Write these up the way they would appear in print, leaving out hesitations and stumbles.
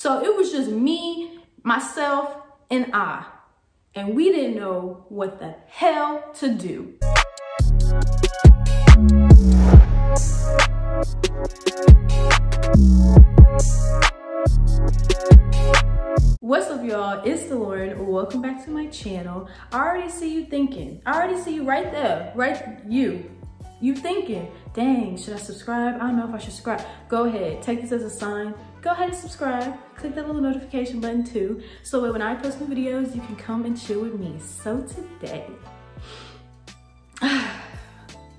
So it was just me, myself, and I. And we didn't know what the hell to do. What's up, y'all? It's Deloren. Welcome back to my channel. I already see you thinking. I already see you right there. You thinking, dang, should I subscribe? I don't know if I should subscribe. Go ahead, take this as a sign. Go ahead and subscribe. Click that little notification button too, so that when I post new videos, you can come and chill with me.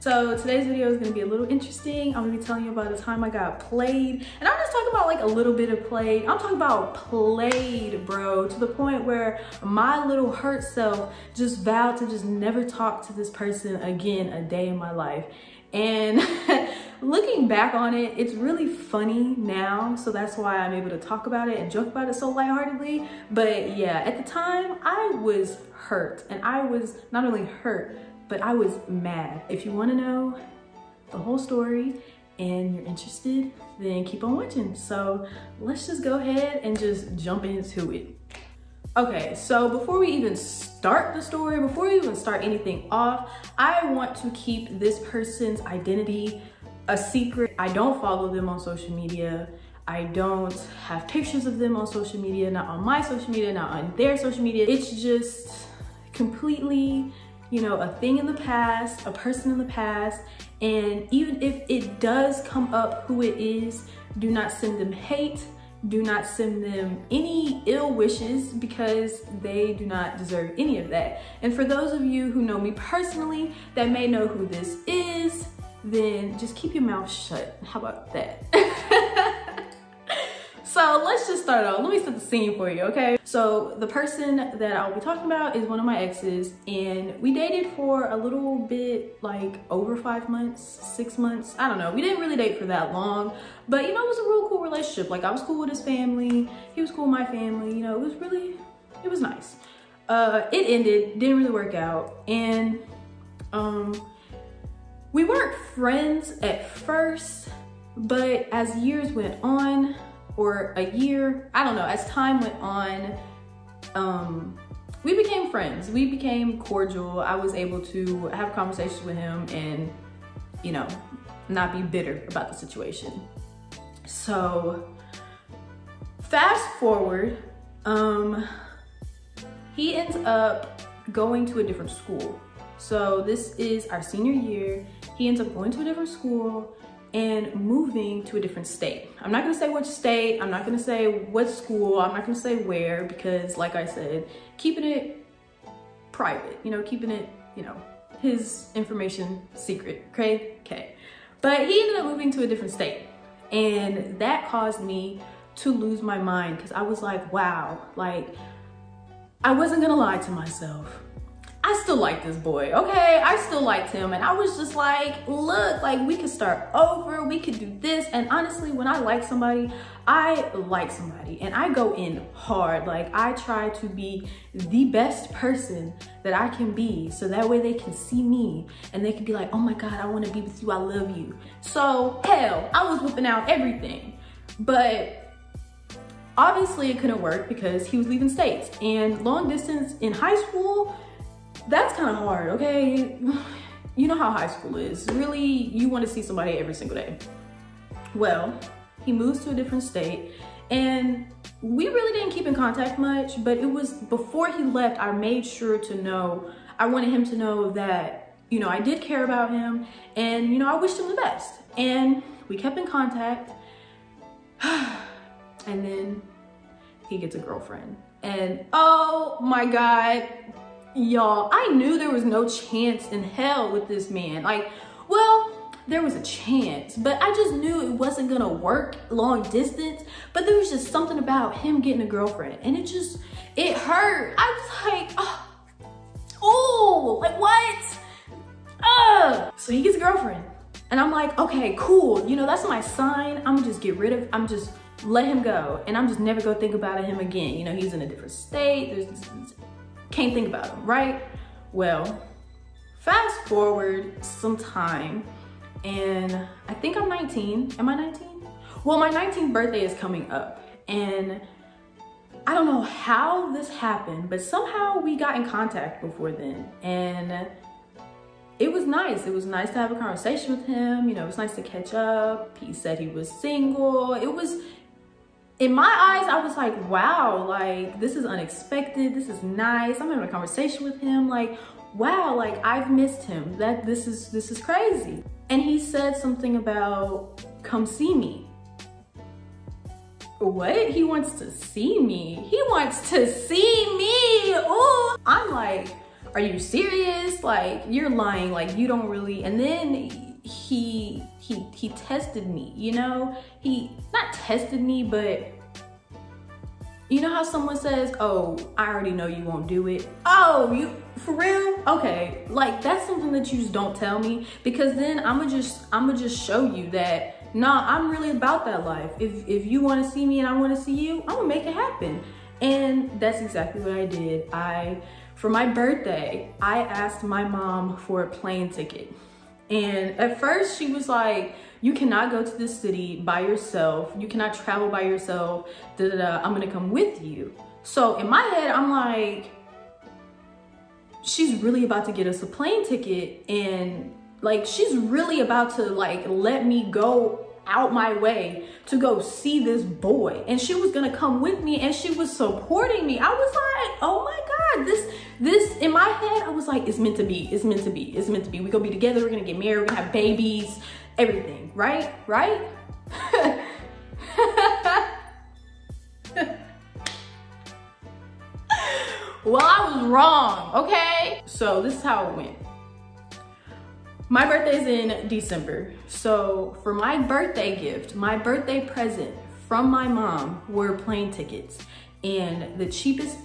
So today's video is gonna be a little interesting. I'm gonna be telling you about the time I got played. And I'm just talking about like a little bit of played. I'm talking about played, bro, to the point where my little hurt self just vowed to just never talk to this person again a day in my life. And looking back on it, it's really funny now. So that's why I'm able to talk about it and joke about it so lightheartedly. But yeah, at the time I was hurt, and I was not only hurt, but I was mad. If you wanna know the whole story and you're interested, then keep on watching. So let's just go ahead and just jump into it. Okay, so before we even start the story, before we even start anything off, I want to keep this person's identity a secret. I don't follow them on social media. I don't have pictures of them on social media, not on my social media, not on their social media. It's just completely, you know, a thing in the past, a person in the past. And even if it does come up who it is, do not send them hate. Do not send them any ill wishes, because they do not deserve any of that. And for those of you who know me personally that may know who this is, then just keep your mouth shut. How about that? So let's just start off. Let me set the scene for you, okay? So the person that I'll be talking about is one of my exes, and we dated for a little bit, like over 5 months, 6 months. I don't know. We didn't really date for that long, but you know, it was a real cool relationship. Like, I was cool with his family. He was cool with my family. You know, it was nice. It ended, didn't really work out. And we weren't friends at first, but as years went on, or a year, I don't know, as time went on, we became friends. We became cordial. I was able to have conversations with him and, you know, not be bitter about the situation. So fast forward, he ends up going to a different school. So this is our senior year. He ends up going to a different school and moving to a different state. I'm not gonna say which state, I'm not gonna say what school, I'm not gonna say where, because like I said, keeping it private, you know, keeping it, you know, his information secret, okay? But he ended up moving to a different state, and that caused me to lose my mind, because I was like, wow, like, I wasn't gonna lie to myself. I still like this boy, okay? I still liked him, and I was just like, look, like, we could start over, we could do this. And honestly, when I like somebody, and I go in hard. Like, I try to be the best person that I can be, so that way they can see me and they can be like, oh my God, I wanna be with you, I love you. So hell, I was whipping out everything. But obviously it couldn't work because he was leaving states, and long distance in high school, that's kind of hard, okay? You know how high school is. Really, you want to see somebody every single day. Well, he moves to a different state, and we really didn't keep in contact much, but it was before he left, I made sure to know, I wanted him to know that, you know, I did care about him, and, you know, I wished him the best. And we kept in contact, and then he gets a girlfriend. And oh my God, y'all, I knew there was no chance in hell with this man. Like, well, there was a chance, but I just knew it wasn't gonna work long distance. But there was just something about him getting a girlfriend, and it hurt. I was like, oh, like what? So he gets a girlfriend, and I'm like, okay, cool. You know, that's my sign. I'm gonna just let him go, and I'm just never gonna think about him again. You know, he's in a different state. Can't think about him, right? Well, fast forward some time, and I think I'm 19. Am I 19? Well, my 19th birthday is coming up, And I don't know how this happened, but somehow we got in contact before then. And it was nice. It was nice to have a conversation with him. You know, it was nice to catch up. He said he was single. It was, in my eyes, I was like, wow, like, this is unexpected. This is nice. I'm having a conversation with him. Like, wow, like, I've missed him. This is crazy. And he said something about, come see me. What? He wants to see me? He wants to see me. Oh, I'm like, are you serious? Like, you're lying. Like, you don't really. And then he tested me, you know? He not tested me, but you know how someone says, oh, I already know you won't do it. Oh, you for real? Okay, like, that's something that you just don't tell me, because then I'ma just show you that, nah, I'm really about that life. If you want to see me and I want to see you, I'm gonna make it happen. And that's exactly what I did. For my birthday, I asked my mom for a plane ticket. And at first she was like, you cannot go to this city by yourself. You cannot travel by yourself. I'm gonna come with you. So in my head, I'm like, she's really about to get us a plane ticket, and like, she's really about to like let me go out my way to go see this boy. And she was gonna come with me, and she was supporting me. I was like, oh my God, this in my head, I was like, it's meant to be, it's meant to be, it's meant to be. We're gonna be together, we're gonna get married, we're gonna have babies, everything, right? Right? Well, I was wrong, okay? So this is how it went. My birthday's in December. So for my birthday gift, my birthday present from my mom were plane tickets. And the cheapest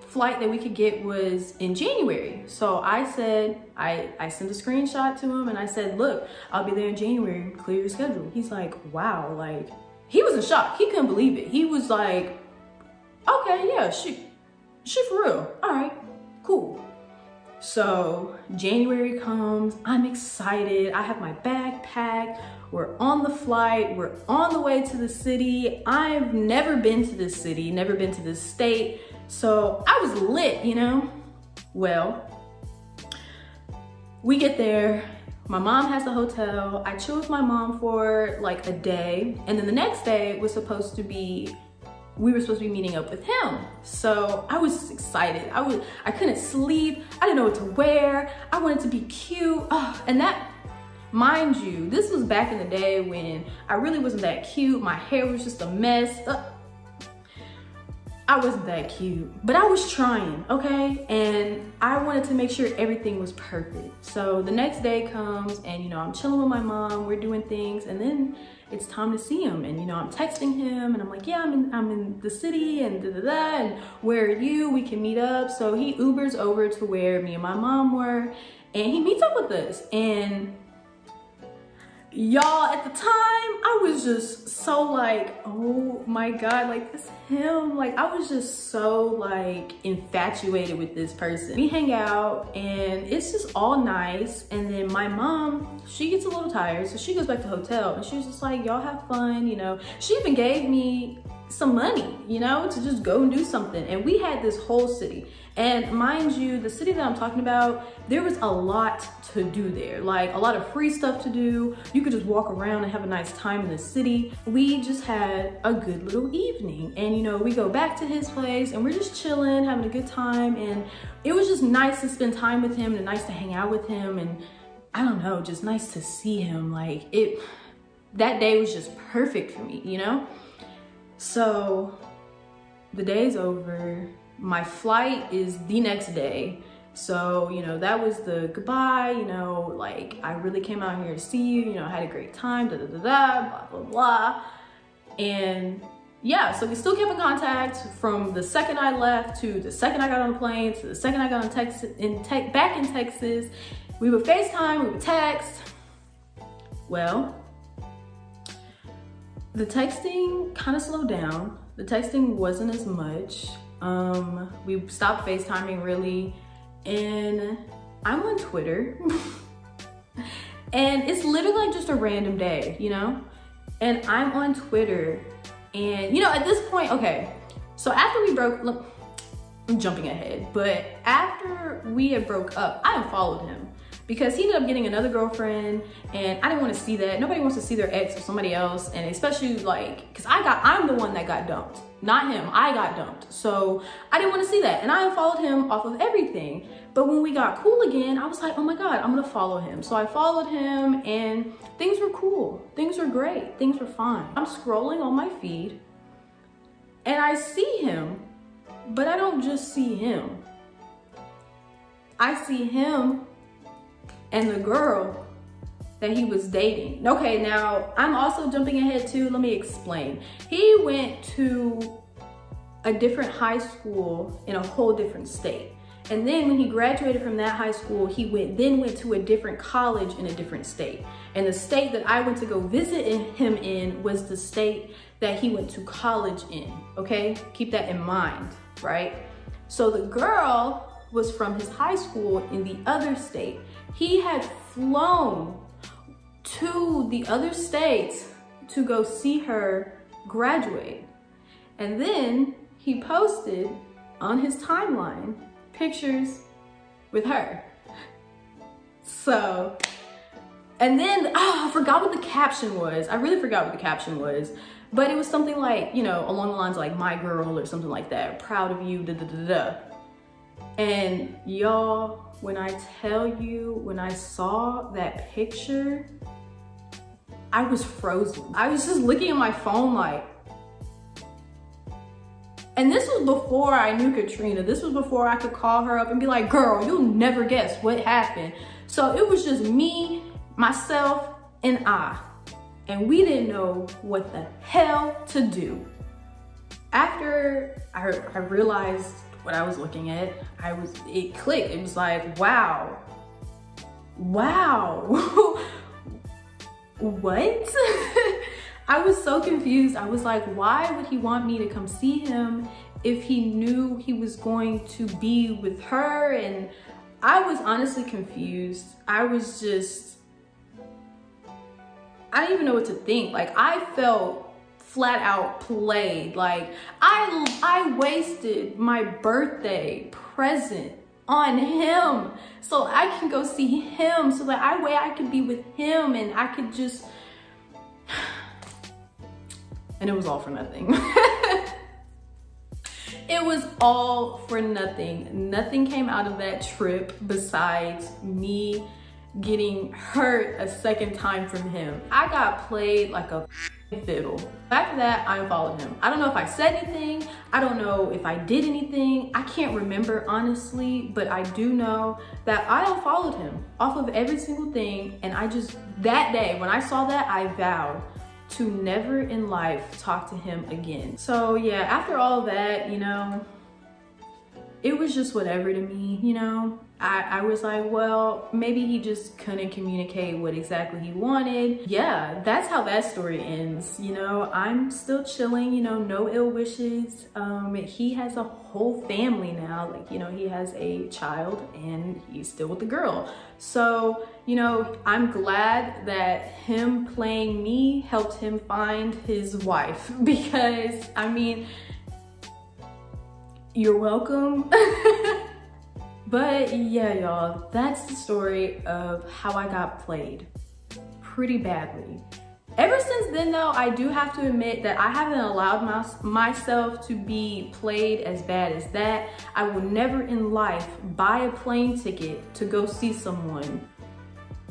flight that we could get was in January. So I said, I sent a screenshot to him and I said, look, I'll be there in January, clear your schedule. He's like, wow, like, he was in shock. He couldn't believe it. He was like, okay, yeah, she for real. All right, cool. So January comes, I'm excited. I have my bag packed. We're on the flight. We're on the way to the city. I've never been to this city, never been to this state. So I was lit, you know? Well, we get there. My mom has the hotel. I chill with my mom for like a day. And then the next day was supposed to be, we were supposed to be meeting up with him. So I was excited. I couldn't sleep. I didn't know what to wear. I wanted to be cute. Oh, and that, mind you, this was back in the day when I really wasn't that cute. My hair was just a mess. I wasn't that cute, but I was trying, okay? And I wanted to make sure everything was perfect. So the next day comes and, you know, I'm chilling with my mom, we're doing things, and then it's time to see him. And, you know, I'm texting him and I'm like, yeah, I'm in the city and da-da-da, and where are you? We can meet up. So he Ubers over to where me and my mom were, and he meets up with us. And y'all, at the time, I was just so like, oh my God, like, this him. Like, I was just so like infatuated with this person. We hang out and it's just all nice. And then my mom, she gets a little tired, so she goes back to the hotel and she's just like, y'all have fun, you know. She even gave me some money, you know, to just go and do something. And we had this whole city. And mind you, the city that I'm talking about, there was a lot to do there. Like, a lot of free stuff to do. You could just walk around and have a nice time in the city. We just had a good little evening. And, you know, we go back to his place and we're just chilling, having a good time. And it was just nice to spend time with him and nice to hang out with him. And I don't know, just nice to see him. Like, that day was just perfect for me, you know? So the day's over. My flight is the next day. So, you know, that was the goodbye, you know, like, I really came out here to see you, you know, I had a great time, da da da da, blah, blah, blah. And yeah, so we still kept in contact from the second I left to the second I got on the plane to the second I got on back in Texas. We would FaceTime, we would text. Well, the texting kind of slowed down. The texting wasn't as much. We stopped FaceTiming really, and I'm on Twitter and it's literally like just a random day, you know? And I'm on Twitter And you know, at this point, okay, so after we broke, look, I'm jumping ahead, but after we had broke up, I unfollowed him because he ended up getting another girlfriend, and I didn't want to see that. Nobody wants to see their ex or somebody else, and especially like, cause I'm the one that got dumped, not him. I got dumped, so I didn't want to see that, and I unfollowed him off of everything. But when we got cool again, I was like, oh my God, I'm gonna follow him. So I followed him, and things were cool. Things were great. Things were fine. I'm scrolling on my feed, and I see him, but I don't just see him. I see him and the girl that he was dating. Okay, now I'm also jumping ahead too. Let me explain. He went to a different high school in a whole different state. And then when he graduated from that high school, he went to a different college in a different state. And the state that I went to go visit him in was the state that he went to college in, okay? Keep that in mind, right? So the girl was from his high school in the other state. He had flown to the other states to go see her graduate. And then he posted on his timeline pictures with her. So, and then, I forgot what the caption was. I really forgot what the caption was, but it was something like, you know, along the lines of like, my girl or something like that. Proud of you, da da da da. And y'all, when I tell you, when I saw that picture, I was frozen. I was just looking at my phone like, and this was before I knew Katrina. This was before I could call her up and be like, girl, you'll never guess what happened. So it was just me, myself, and I. And we didn't know what the hell to do. After I realized what I was looking at, it clicked. It was like, wow. What? I was so confused. I was like, why would he want me to come see him if he knew he was going to be with her? And I was honestly confused. I didn't even know what to think. Like, I felt flat out played. Like, I wasted my birthday present on him so I can go see him, so that I could be with him and I could just, and it was all for nothing. It was all for nothing. Nothing came out of that trip besides me getting hurt a second time from him. I got played like a fiddle. After that, I unfollowed him. I don't know if I said anything. I don't know if I did anything. I can't remember honestly, but I do know that I unfollowed him off of every single thing. And I just, that day, when I saw that, I vowed to never in life talk to him again. So yeah, after all that, you know, it was just whatever to me, you know. I was like, well, maybe he just couldn't communicate what exactly he wanted. Yeah, that's how that story ends. You know, I'm still chilling, you know, no ill wishes. He has a whole family now. Like, you know, he has a child and he's still with the girl. So, you know, I'm glad that him playing me helped him find his wife, because I mean, you're welcome. But yeah, y'all, that's the story of how I got played pretty badly. Ever since then though, I do have to admit that I haven't allowed myself to be played as bad as that. I will never in life buy a plane ticket to go see someone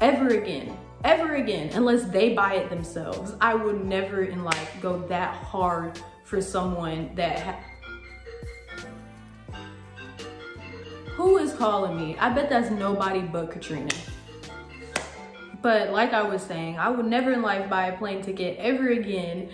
ever again, unless they buy it themselves. I would never in life go that hard for someone that Who is calling me? I bet that's nobody but Katrina. But like I was saying, I would never in life buy a plane ticket ever again,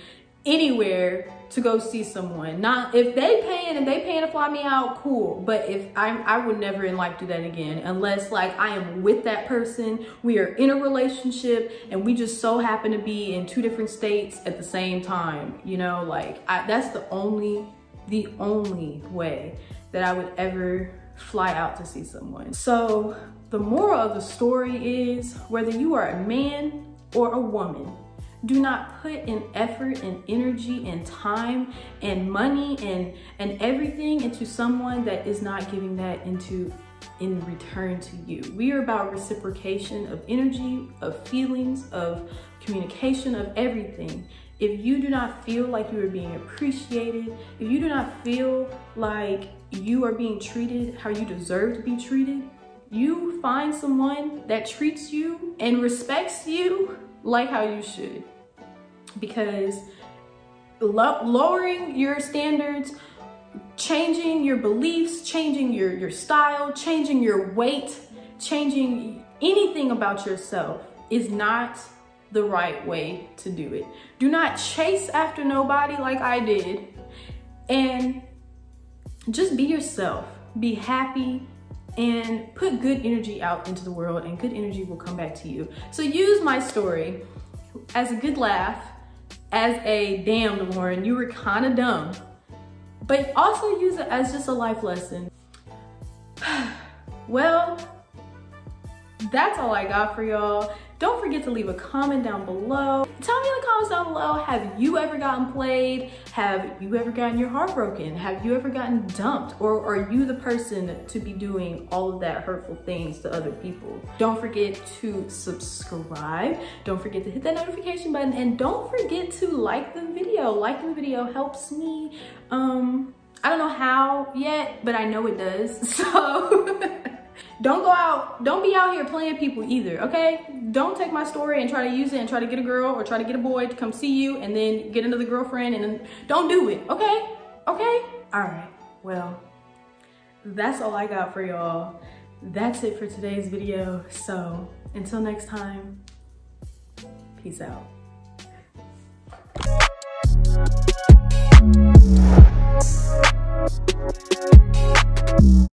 anywhere, to go see someone. Not if they paying to fly me out, cool. But if I would never in life do that again, unless like I am with that person, we are in a relationship, and we just so happen to be in 2 different states at the same time. You know, like that's the only way that I would ever fly out to see someone. So the moral of the story is, whether you are a man or a woman, Do not put in effort and energy and time and money and everything into someone that is not giving that in return to you. We are about reciprocation of energy, of feelings, of communication, of everything. If you do not feel like you are being appreciated, if you do not feel like you are being treated how you deserve to be treated, you find someone that treats you and respects you like how you should. Because lowering your standards, changing your beliefs, changing your style, changing your weight, changing anything about yourself is not the right way to do it. Do not chase after nobody like I did, and just be yourself, be happy, and put good energy out into the world, and good energy will come back to you. So use my story as a good laugh, as a damn, Deloren, you were kind of dumb, but also use it as just a life lesson. Well, that's all I got for y'all. Don't forget to leave a comment down below. Tell me in the comments down below, have you ever gotten played? Have you ever gotten your heart broken? Have you ever gotten dumped? Or are you the person to be doing all of that hurtful things to other people? Don't forget to subscribe. Don't forget to hit that notification button, and don't forget to like the video. Liking the video helps me. I don't know how yet, but I know it does. So don't be out here playing people either, okay? Don't take my story and try to use it and try to get a girl or try to get a boy to come see you and then get another girlfriend, and then don't do it, okay? Okay? All right, well, that's all I got for y'all. That's it for today's video. So until next time, peace out.